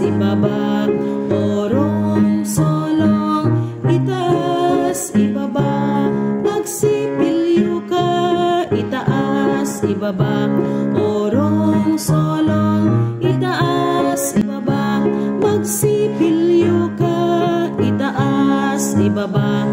ibaba. Orong, solong, itaas, ibaba. Magsipilyo ka, itaas, ibaba. Orong, solong, itaas, ibaba. Magsipilyo ka, itaas, ibaba.